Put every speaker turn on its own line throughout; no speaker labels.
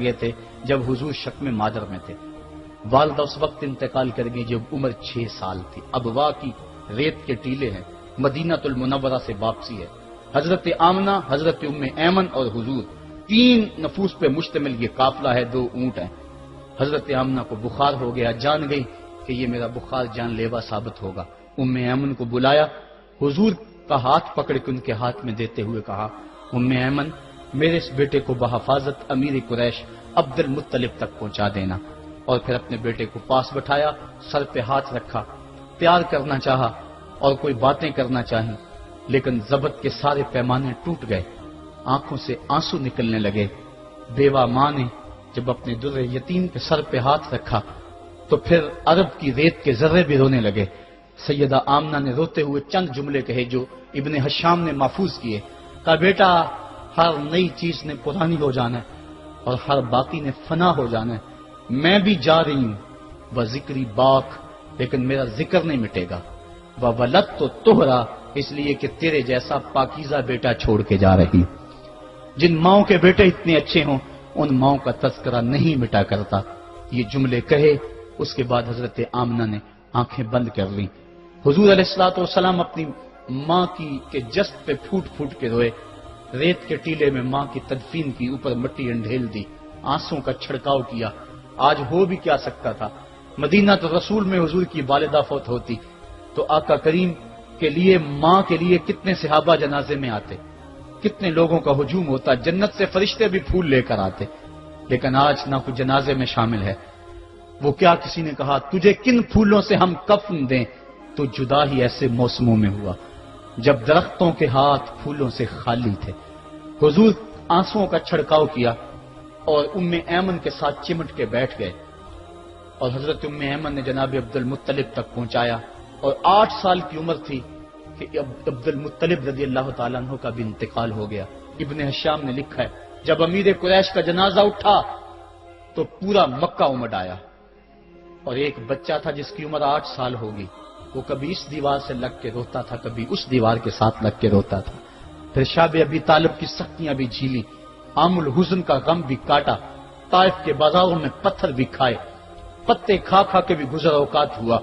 گئے تھے جب حضور شک میں مادر میں تھے. والدہ اس وقت انتقال کر گئی جب عمر 6 سال تھی. ابوا کی ریت کے ٹیلے ہیں. مدینہ المنورہ سے واپسی ہے. حضرت آمنہ، حضرت ام ایمن اور حضور، 3 نفوس پہ مشتمل یہ قافلہ ہے. 2 اونٹ ہیں. حضرت آمنہ کو بخار ہو گیا، جان گئی کہ یہ میرا بخار جان لیوا ثابت ہوگا. ام ایمن کو بلایا، حضور کا ہاتھ پکڑ کے ان کے ہاتھ میں دیتے ہوئے کہا، ام ایمن میرے اس بیٹے کو بحفاظت امیر قریش عبد المطلب تک پہنچا دینا. اور پھر اپنے بیٹے کو پاس بٹھایا، سر پہ ہاتھ رکھا، پیار کرنا چاہا اور کوئی باتیں کرنا چاہیں، لیکن ضبط کے سارے پیمانے ٹوٹ گئے. آنکھوں سے آنسو نکلنے لگے. بیوہ ماں نے جب اپنے در یتیم کے سر پہ ہاتھ رکھا تو پھر عرب کی ریت کے ذرے بھی رونے لگے. سیدہ آمنہ نے روتے ہوئے چند جملے کہے جو ابن حشام نے محفوظ کیے. کہا، بیٹا ہر نئی چیز نے پرانی ہو جانا ہے اور ہر باقی نے فنا ہو جانا ہے. میں بھی جا رہی ہوں، وہ ذکری باک، لیکن میرا ذکر نہیں مٹے گا. وہ ولد تو تہرا، اس لیے کہ تیرے جیسا پاکیزہ بیٹا چھوڑ کے جا رہی. جن ماؤں کے بیٹے اتنے اچھے ہوں ان ماؤں کا تذکرہ نہیں مٹا کرتا. یہ جملے کہے اس کے بعد حضرت آمنہ نے آنکھیں بند کر لی. حضور علیہ الصلوۃ والسلام اپنی ماں کی کے جسد پہ پھوٹ پھوٹ کے روئے. ریت کے ٹیلے میں ماں کی تدفین کی، اوپر مٹی انڈھیل دی، آنسوں کا چھڑکاؤ کیا. آج ہو بھی کیا سکتا تھا. مدینہ تو رسول میں حضور کی والدہ فوت ہوتی تو آقا کریم کے لیے، ماں کے لیے کتنے صحابہ جنازے میں آتے، کتنے لوگوں کا ہجوم ہوتا، جنت سے فرشتے بھی پھول لے کر آتے. لیکن آج نہ کوئی جنازے میں شامل ہے. وہ کیا کسی نے کہا، تجھے کن پھولوں سے ہم کفن دیں؟ تو جدا ہی ایسے موسموں میں ہوا جب درختوں کے ہاتھ پھولوں سے خالی تھے. حضور آنسوؤں کا چھڑکاؤ کیا اور ام ایمن کے ساتھ چمٹ کے بیٹھ گئے. اور حضرت ام ایمن نے جناب عبد المطلب تک پہنچایا. اور 8 سال کی عمر تھی کہ عبد المطلب رضی اللہ تعالیٰ عنہ کا بھی انتقال ہو گیا. ابن حشام نے لکھا ہے، جب امیر قریش کا جنازہ اٹھا تو پورا مکہ امڈ آیا. اور ایک بچہ تھا جس کی عمر 8 سال ہوگی، وہ کبھی اس دیوار سے لگ کے روتا تھا، کبھی اس دیوار کے ساتھ لگ کے روتا تھا. پھر شاب ابی طالب کی سختیاں بھی جھیلی، عام الحزن کا غم بھی کاٹا، طائف کے بازاروں میں پتھر بھی کھائے، پتے کھا کھا کے بھی گزر اوقات ہوا.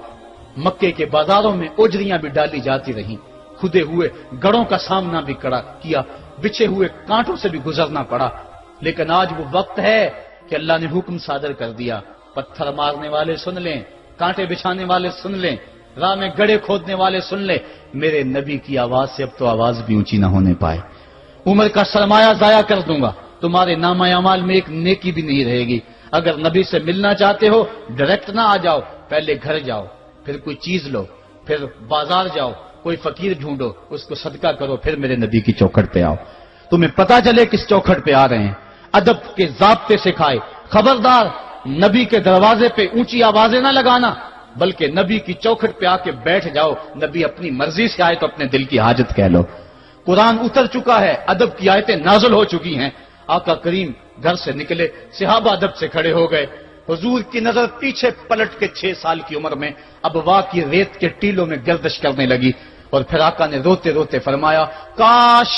مکے کے بازاروں میں اوجریاں بھی ڈالی جاتی رہیں، کھدے ہوئے گڑوں کا سامنا بھی کیا، بچھے ہوئے کانٹوں سے بھی گزرنا پڑا. لیکن آج وہ وقت ہے کہ اللہ نے حکم صادر کر دیا، پتھر مارنے والے سن لیں، کانٹے بچھانے والے سن لیں، راہ میں گڑھے کھودنے والے سن لیں. میرے نبی کی آواز سے اب تو آواز بھی اونچی نہ ہونے پائے. عمر کا سرمایہ ضائع کر دوں گا، تمہارے نامہ اعمال میں ایک نیکی بھی نہیں رہے گی. اگر نبی سے ملنا چاہتے ہو ڈائریکٹ نہ آ جاؤ، پہلے گھر جاؤ، پھر کوئی چیز لو، پھر بازار جاؤ، کوئی فقیر ڈھونڈو، اس کو صدقہ کرو، پھر میرے نبی کی چوکھٹ پہ آؤ. تمہیں پتا چلے کس چوکھٹ پہ آ رہے ہیں. ادب کے ضابطے سکھائے. خبردار نبی کے دروازے پہ اونچی آوازیں نہ لگانا، بلکہ نبی کی چوکھٹ پہ آ کے بیٹھ جاؤ. نبی اپنی مرضی سے آئے تو اپنے دل کی حاجت کہہ لو. قرآن اتر چکا ہے، ادب کی آیتیں نازل ہو چکی ہیں. آقا کریم گھر سے نکلے، صحابہ ادب سے کھڑے ہو گئے. حضور کی نظر پیچھے پلٹ کے 6 سال کی عمر میں ابوا کی ریت کے ٹیلوں میں گردش کرنے لگی. اور پھر آقا نے روتے روتے فرمایا، کاش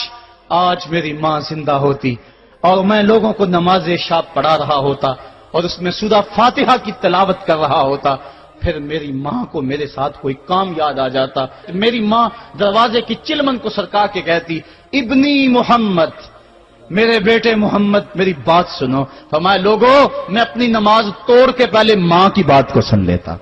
آج میری ماں زندہ ہوتی اور میں لوگوں کو نماز عشاء پڑھا رہا ہوتا اور اس میں سورہ فاتحہ کی تلاوت کر رہا ہوتا. پھر میری ماں کو میرے ساتھ کوئی کام یاد آ جاتا. میری ماں دروازے کی چلمن کو سرکا کے کہتی، ابنی محمد، میرے بیٹے محمد، میری بات سنو. فرمایا، لوگوں میں اپنی نماز توڑ کے پہلے ماں کی بات کو سن لیتا.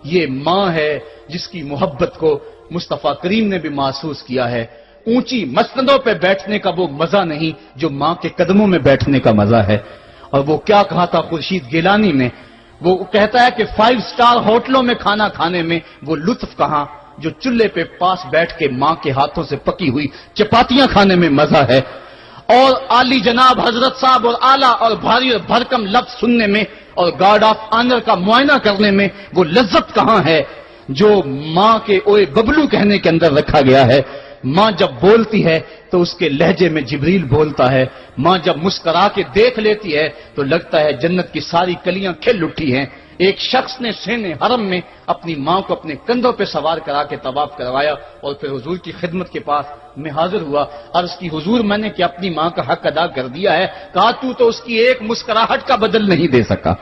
یہ ماں ہے جس کی محبت کو مصطفیٰ کریم نے بھی محسوس کیا ہے. اونچی مسندوں پہ بیٹھنے کا وہ مزہ نہیں جو ماں کے قدموں میں بیٹھنے کا مزہ ہے. اور وہ کیا کہا تھا خورشید گیلانی نے، وہ کہتا ہے کہ 5 اسٹار ہوٹلوں میں کھانا کھانے میں وہ لطف کہاں جو چولہے پہ پاس بیٹھ کے ماں کے ہاتھوں سے پکی ہوئی چپاتیاں کھانے میں مزہ ہے. اور عالی جناب حضرت صاحب اور اعلیٰ اور بھاری اور بھرکم لفظ سننے میں اور گارڈ آف آنر کا معائنہ کرنے میں وہ لذت کہاں ہے جو ماں کے اوئے ببلو کہنے کے اندر رکھا گیا ہے. ماں جب بولتی ہے تو اس کے لہجے میں جبریل بولتا ہے. ماں جب مسکرا کے دیکھ لیتی ہے تو لگتا ہے جنت کی ساری کلیاں کھل اٹھی ہیں. ایک شخص نے شین حرم میں اپنی ماں کو اپنے کندھوں پہ سوار کرا کے طواف کروایا اور پھر حضور کی خدمت کے پاس میں حاضر ہوا. عرض کی حضور میں نے کہ اپنی ماں کا حق ادا کر دیا ہے. کہا تو اس کی ایک مسکراہٹ کا بدل نہیں دے سکا.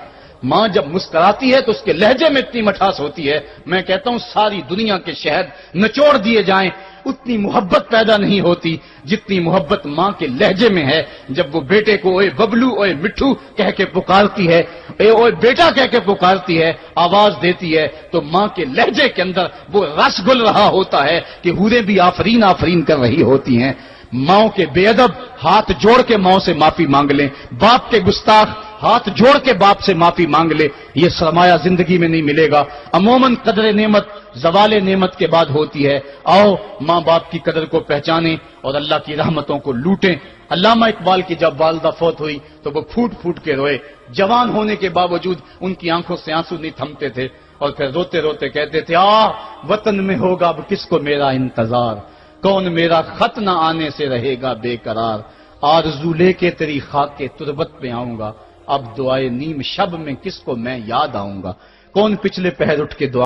ماں جب مسکراتی ہے تو اس کے لہجے میں اتنی مٹھاس ہوتی ہے، میں کہتا ہوں ساری دنیا کے شہد نچوڑ دیے جائیں اتنی محبت پیدا نہیں ہوتی جتنی محبت ماں کے لہجے میں ہے. جب وہ بیٹے کو اوے ببلو اوے مٹھو کہہ کے پکارتی ہے، اوے بیٹا کہہ کے پکارتی ہے، آواز دیتی ہے، تو ماں کے لہجے کے اندر وہ رس گل رہا ہوتا ہے کہ حوریں بھی آفرین آفرین کر رہی ہوتی ہیں. ماؤں کے بے ادب ہاتھ جوڑ کے ماؤں سے معافی مانگ لیں، باپ کے گستاخ ہاتھ جوڑ کے باپ سے معافی مانگ لے. یہ سرمایہ زندگی میں نہیں ملے گا. عموماً قدر نعمت زوال نعمت کے بعد ہوتی ہے. آؤ ماں باپ کی قدر کو پہچانیں اور اللہ کی رحمتوں کو لوٹیں. علامہ اقبال کی جب والدہ فوت ہوئی تو وہ پھوٹ پھوٹ کے روئے. جوان ہونے کے باوجود ان کی آنکھوں سے آنسو نہیں تھمتے تھے اور پھر روتے روتے کہتے تھے وطن میں ہوگا اب کس کو میرا انتظار، کون میرا خط نہ آنے سے رہے گا بے قرار، آرزو لے کے تیری خاک کے تربت پہ آؤں گا، اب دعائے نیم شب میں کس کو میں یاد آؤں گا، کون پچھلے پہر اٹھ کے دعا